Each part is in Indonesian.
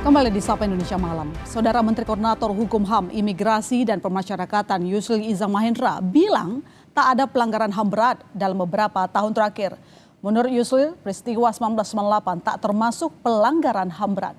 Kembali di Sapa Indonesia Malam, Saudara Menteri Koordinator Hukum HAM, Imigrasi dan Pemasyarakatan Yusril Iza Mahendra bilang tak ada pelanggaran HAM berat dalam beberapa tahun terakhir. Menurut Yusril, peristiwa 1998 tak termasuk pelanggaran HAM berat.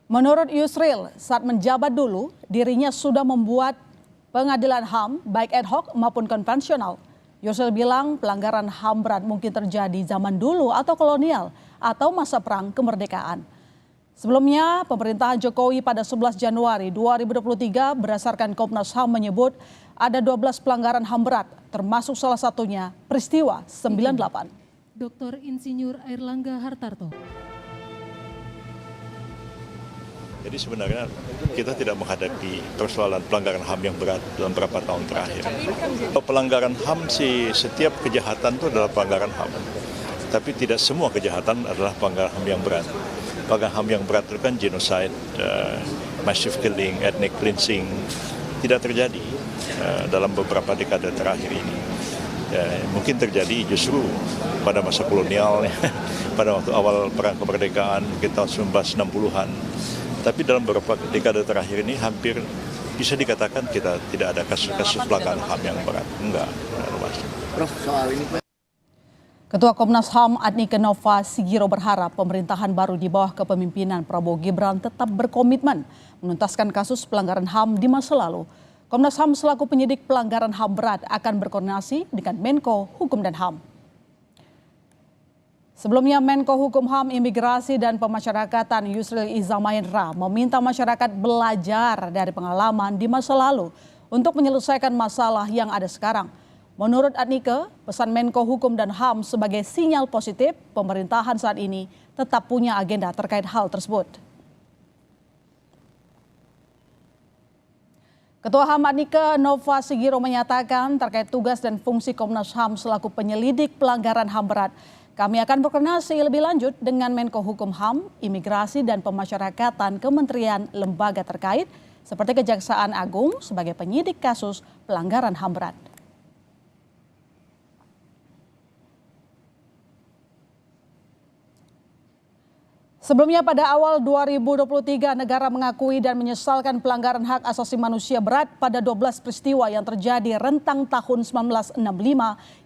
Menurut Yusril, saat menjabat dulu, dirinya sudah membuat pengadilan HAM baik ad hoc maupun konvensional. Yusril bilang pelanggaran HAM berat mungkin terjadi zaman dulu atau kolonial atau masa perang kemerdekaan. Sebelumnya, pemerintahan Jokowi pada 11 Januari 2023 berdasarkan Komnas HAM menyebut ada 12 pelanggaran HAM berat, termasuk salah satunya peristiwa 98. Dr. Insinyur Airlangga Hartarto. Jadi sebenarnya kita tidak menghadapi persoalan pelanggaran HAM yang berat dalam beberapa tahun terakhir. Pelanggaran HAM sih, setiap kejahatan itu adalah pelanggaran HAM. Tapi tidak semua kejahatan adalah pelanggaran HAM yang berat. Pelanggaran HAM yang berat itu kan genocide, massive killing, ethnic cleansing, tidak terjadi dalam beberapa dekade terakhir ini. Mungkin terjadi justru pada masa kolonial, pada waktu awal perang kemerdekaan, kita 1960-an. Tapi dalam beberapa dekade terakhir ini hampir bisa dikatakan kita tidak ada kasus-kasus pelanggaran HAM yang berat. Enggak. Prof, soal ini Ketua Komnas HAM Adnike Nova Sigiro berharap pemerintahan baru di bawah kepemimpinan Prabowo Gibran tetap berkomitmen menuntaskan kasus pelanggaran HAM di masa lalu. Komnas HAM selaku penyidik pelanggaran HAM berat akan berkoordinasi dengan Menko Hukum dan HAM. Sebelumnya Menko Hukum HAM, Imigrasi dan Pemasyarakatan Yusril Iza Mahendra meminta masyarakat belajar dari pengalaman di masa lalu untuk menyelesaikan masalah yang ada sekarang. Menurut Adnike, pesan Menko Hukum dan HAM sebagai sinyal positif pemerintahan saat ini tetap punya agenda terkait hal tersebut. Ketua HAM Adnike Nova Sigiro menyatakan terkait tugas dan fungsi Komnas HAM selaku penyelidik pelanggaran HAM berat. Kami akan berkoordinasi lebih lanjut dengan Menko Hukum HAM, Imigrasi dan Pemasyarakatan Kementerian Lembaga terkait seperti Kejaksaan Agung sebagai penyidik kasus pelanggaran HAM berat. Sebelumnya pada awal 2023 negara mengakui dan menyesalkan pelanggaran hak asasi manusia berat pada 12 peristiwa yang terjadi rentang tahun 1965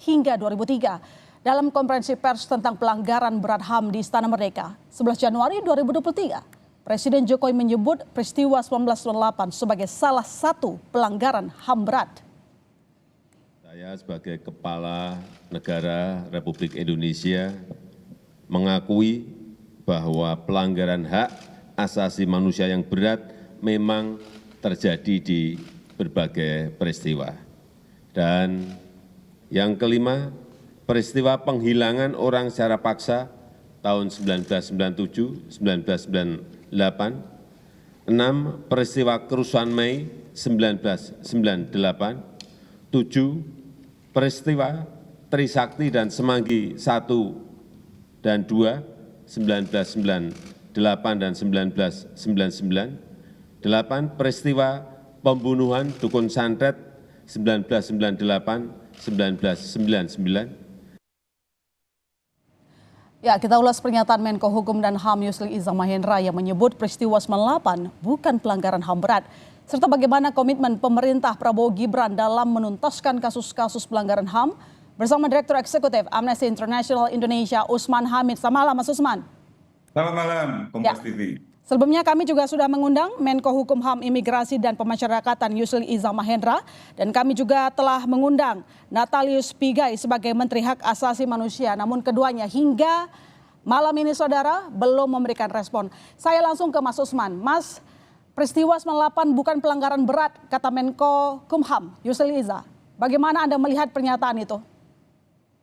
hingga 2003. Dalam konferensi pers tentang pelanggaran berat HAM di Istana Merdeka 11 Januari 2023, Presiden Jokowi menyebut peristiwa 1998 sebagai salah satu pelanggaran HAM berat. Saya sebagai Kepala Negara Republik Indonesia mengakui bahwa pelanggaran hak asasi manusia yang berat memang terjadi di berbagai peristiwa. Dan yang kelima, peristiwa penghilangan orang secara paksa tahun 1997, 1998, 6. Peristiwa kerusuhan Mei 1998, 7. Peristiwa Trisakti dan Semanggi 1 dan 2, 1998 dan 1999, 8. Peristiwa pembunuhan Dukun Santet 1998, 1999. Ya, kita ulas pernyataan Menko Hukum dan HAM Yusril Iza Mahendra yang menyebut peristiwa 98 bukan pelanggaran HAM berat, serta bagaimana komitmen pemerintah Prabowo Gibran dalam menuntaskan kasus-kasus pelanggaran HAM bersama Direktur Eksekutif Amnesty International Indonesia Usman Hamid. Selamat malam Mas Usman. Selamat malam Kompas TV. Sebelumnya kami juga sudah mengundang Menko Hukum HAM, Imigrasi dan Pemasyarakatan Yusril Iza Mahendra, dan kami juga telah mengundang Natalius Pigai sebagai Menteri Hak Asasi Manusia. Namun keduanya hingga malam ini saudara belum memberikan respon. Saya langsung ke Mas Usman. Mas, peristiwa 98 bukan pelanggaran berat kata Menko Kumham Yusril Iza. Bagaimana Anda melihat pernyataan itu?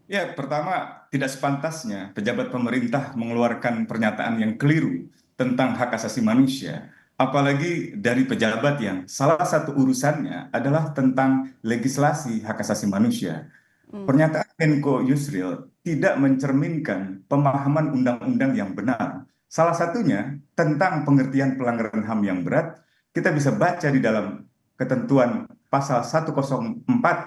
Ya, pertama tidak sepantasnya pejabat pemerintah mengeluarkan pernyataan yang keliru tentang hak asasi manusia, apalagi dari pejabat yang salah satu urusannya adalah tentang legislasi hak asasi manusia. Pernyataan Menko Yusril tidak mencerminkan pemahaman undang-undang yang benar. Salah satunya tentang pengertian pelanggaran HAM yang berat, kita bisa baca di dalam ketentuan pasal 104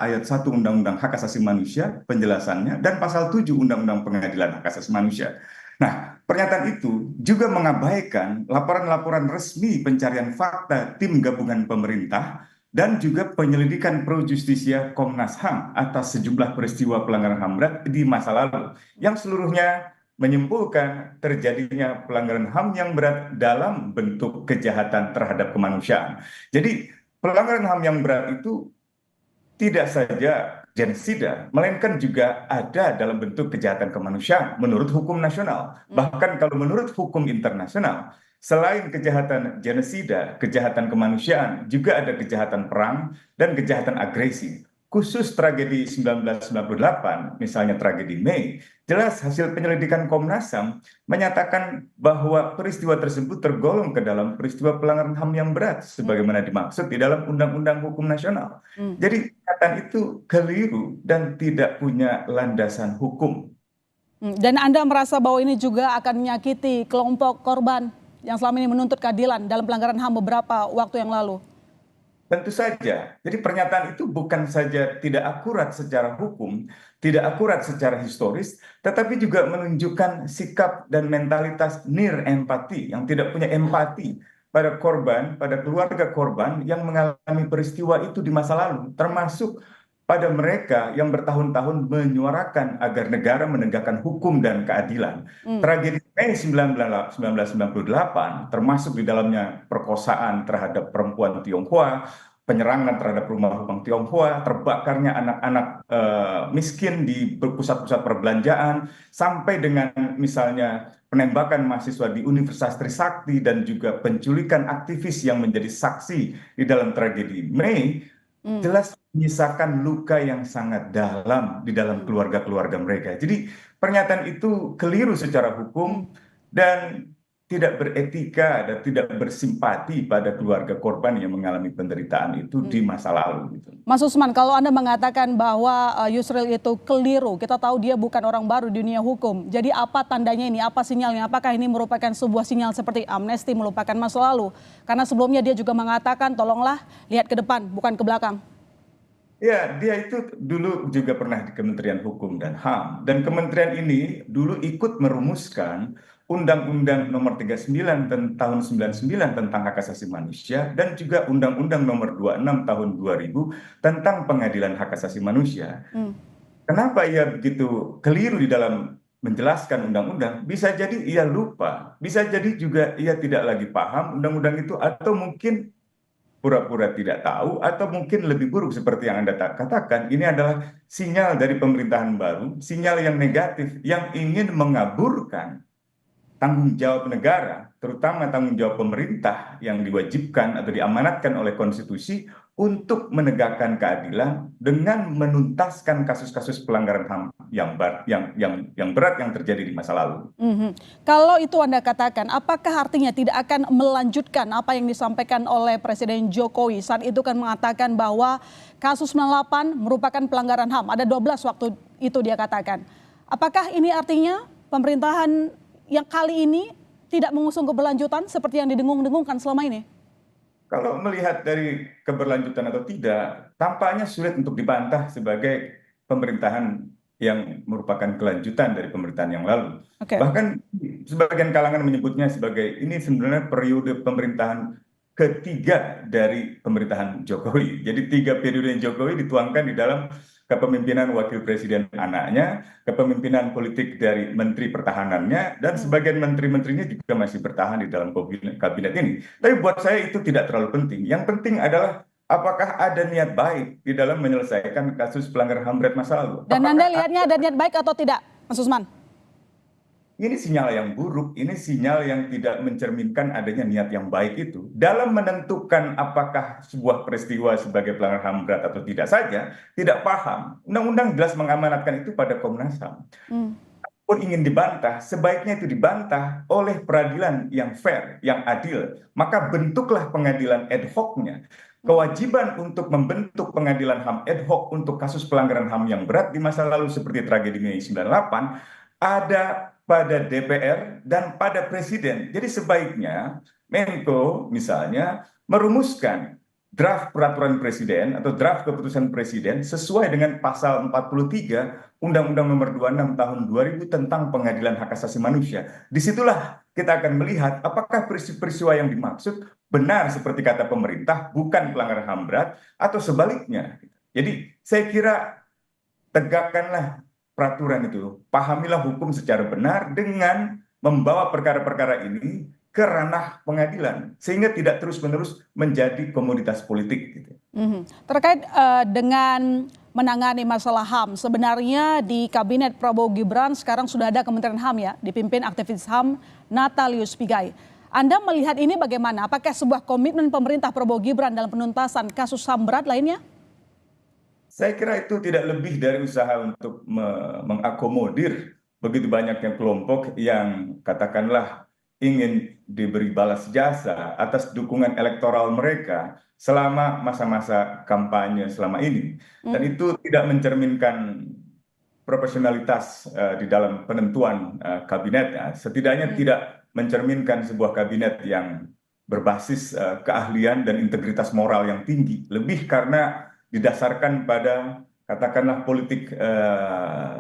ayat 1 Undang-Undang Hak Asasi Manusia penjelasannya, dan pasal 7 Undang-Undang Pengadilan Hak Asasi Manusia. Nah, pernyataan itu juga mengabaikan laporan-laporan resmi pencarian fakta tim gabungan pemerintah dan juga penyelidikan pro justisia Komnas HAM atas sejumlah peristiwa pelanggaran HAM berat di masa lalu, yang seluruhnya menyimpulkan terjadinya pelanggaran HAM yang berat dalam bentuk kejahatan terhadap kemanusiaan. Jadi, pelanggaran HAM yang berat itu tidak saja genosida, melainkan juga ada dalam bentuk kejahatan kemanusiaan menurut hukum nasional. Bahkan kalau menurut hukum internasional, selain kejahatan genosida, kejahatan kemanusiaan, juga ada kejahatan perang dan kejahatan agresi. Khusus tragedi 1998, misalnya tragedi Mei, jelas hasil penyelidikan Komnas HAM menyatakan bahwa peristiwa tersebut tergolong ke dalam peristiwa pelanggaran HAM yang berat, sebagaimana dimaksud di dalam Undang-Undang Hukum Nasional. Jadi pernyataan itu keliru dan tidak punya landasan hukum. Dan Anda merasa bahwa ini juga akan menyakiti kelompok korban yang selama ini menuntut keadilan dalam pelanggaran HAM beberapa waktu yang lalu? Tentu saja. Jadi pernyataan itu bukan saja tidak akurat secara hukum, tidak akurat secara historis, tetapi juga menunjukkan sikap dan mentalitas near empati, yang tidak punya empati pada korban, pada keluarga korban yang mengalami peristiwa itu di masa lalu, termasuk pada mereka yang bertahun-tahun menyuarakan agar negara menegakkan hukum dan keadilan. Tragedi Mei 1998, termasuk di dalamnya perkosaan terhadap perempuan Tionghoa, penyerangan terhadap rumah-rumah Tionghoa, terbakarnya anak-anak miskin di pusat-pusat perbelanjaan, sampai dengan misalnya penembakan mahasiswa di Universitas Trisakti dan juga penculikan aktivis yang menjadi saksi di dalam tragedi Mei, jelas menyisakan luka yang sangat dalam di dalam keluarga-keluarga mereka. Jadi pernyataan itu keliru secara hukum dan tidak beretika dan tidak bersimpati pada keluarga korban yang mengalami penderitaan itu di masa lalu. Gitu. Mas Usman, kalau Anda mengatakan bahwa Yusril itu keliru, kita tahu dia bukan orang baru di dunia hukum. Jadi apa tandanya ini, apa sinyalnya? Apakah ini merupakan sebuah sinyal seperti amnesti melupakan masa lalu? Karena sebelumnya dia juga mengatakan tolonglah lihat ke depan, bukan ke belakang. Ya, dia itu dulu juga pernah di Kementerian Hukum dan HAM. Dan kementerian ini dulu ikut merumuskan Undang-Undang Nomor 39 tahun 99 tentang hak asasi manusia dan juga Undang-Undang Nomor 26 tahun 2000 tentang pengadilan hak asasi manusia. Kenapa ia begitu keliru di dalam menjelaskan undang-undang? Bisa jadi ia lupa, bisa jadi juga ia tidak lagi paham undang-undang itu, atau mungkin pura-pura tidak tahu, atau mungkin lebih buruk seperti yang Anda katakan, ini adalah sinyal dari pemerintahan baru, sinyal yang negatif, yang ingin mengaburkan tanggung jawab negara, terutama tanggung jawab pemerintah yang diwajibkan atau diamanatkan oleh konstitusi untuk menegakkan keadilan dengan menuntaskan kasus-kasus pelanggaran HAM yang berat yang terjadi di masa lalu. Kalau itu Anda katakan, apakah artinya tidak akan melanjutkan apa yang disampaikan oleh Presiden Jokowi? Saat itu kan mengatakan bahwa kasus 98 merupakan pelanggaran HAM. Ada 12 waktu itu dia katakan. Apakah ini artinya pemerintahan yang kali ini tidak mengusung keberlanjutan seperti yang didengung-dengungkan selama ini? Kalau melihat dari keberlanjutan atau tidak, tampaknya sulit untuk dibantah sebagai pemerintahan yang merupakan kelanjutan dari pemerintahan yang lalu. Bahkan sebagian kalangan menyebutnya sebagai ini sebenarnya periode pemerintahan ketiga dari pemerintahan Jokowi. Jadi 3 periode Jokowi dituangkan di dalam kepemimpinan wakil presiden anaknya, kepemimpinan politik dari menteri pertahanannya, dan sebagian menteri-menterinya juga masih bertahan di dalam kabinet ini. Tapi buat saya itu tidak terlalu penting. Yang penting adalah apakah ada niat baik di dalam menyelesaikan kasus pelanggaran HAM berat masa lalu. Dan Anda lihatnya ada niat baik atau tidak, Mas Usman? Ini sinyal yang buruk, ini sinyal yang tidak mencerminkan adanya niat yang baik itu. Dalam menentukan apakah sebuah peristiwa sebagai pelanggaran HAM berat atau tidak saja, tidak paham. Undang-undang jelas mengamanatkan itu pada Komnas HAM. Pun ingin dibantah, sebaiknya itu dibantah oleh peradilan yang fair, yang adil. Maka bentuklah pengadilan ad hoc-nya. Kewajiban untuk membentuk pengadilan HAM ad hoc untuk kasus pelanggaran HAM yang berat di masa lalu seperti tragedi Mei 98 ada pada DPR dan pada Presiden. Jadi sebaiknya Menko misalnya merumuskan draft peraturan presiden atau draft keputusan presiden sesuai dengan pasal 43 Undang-Undang Nomor 26 Tahun 2000 tentang Pengadilan Hak Asasi Manusia. Disitulah kita akan melihat apakah peristiwa yang dimaksud benar seperti kata pemerintah, bukan pelanggaran HAM berat, atau sebaliknya. Jadi saya kira tegakkanlah peraturan itu, pahamilah hukum secara benar dengan membawa perkara-perkara ini ke ranah pengadilan sehingga tidak terus-menerus menjadi komoditas politik gitu. Terkait dengan menangani masalah HAM, sebenarnya di kabinet Prabowo Gibran sekarang sudah ada Kementerian HAM ya, dipimpin aktivis HAM Natalius Pigai. Anda melihat ini bagaimana? Apakah sebuah komitmen pemerintah Prabowo Gibran dalam penuntasan kasus HAM berat lainnya? Saya kira itu tidak lebih dari usaha untuk mengakomodir begitu banyaknya kelompok yang katakanlah ingin diberi balas jasa atas dukungan elektoral mereka selama masa-masa kampanye selama ini. Dan itu tidak mencerminkan profesionalitas di dalam penentuan kabinet. Setidaknya tidak mencerminkan sebuah kabinet yang berbasis keahlian dan integritas moral yang tinggi. Lebih karena didasarkan pada katakanlah politik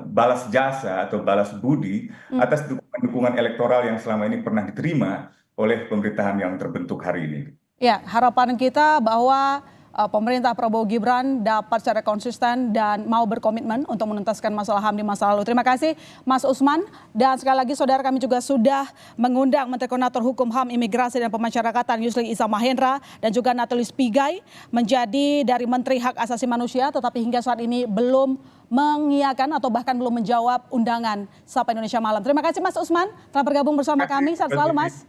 balas jasa atau balas budi atas dukungan elektoral yang selama ini pernah diterima oleh pemerintahan yang terbentuk hari ini. Ya, harapan kita bahwa pemerintah Prabowo Gibran dapat secara konsisten dan mau berkomitmen untuk menuntaskan masalah HAM di masa lalu. Terima kasih Mas Usman, dan sekali lagi saudara, kami juga sudah mengundang Menteri Koordinator Hukum HAM, Imigrasi dan Pemasyarakatan Yusril Iza Mahendra dan juga Natalius Pigai menjadi dari Menteri Hak Asasi Manusia, tetapi hingga saat ini belum mengiyakan atau bahkan belum menjawab undangan Sapa Indonesia Malam. Terima kasih Mas Usman telah bergabung bersama kami. Sehat selalu Mas.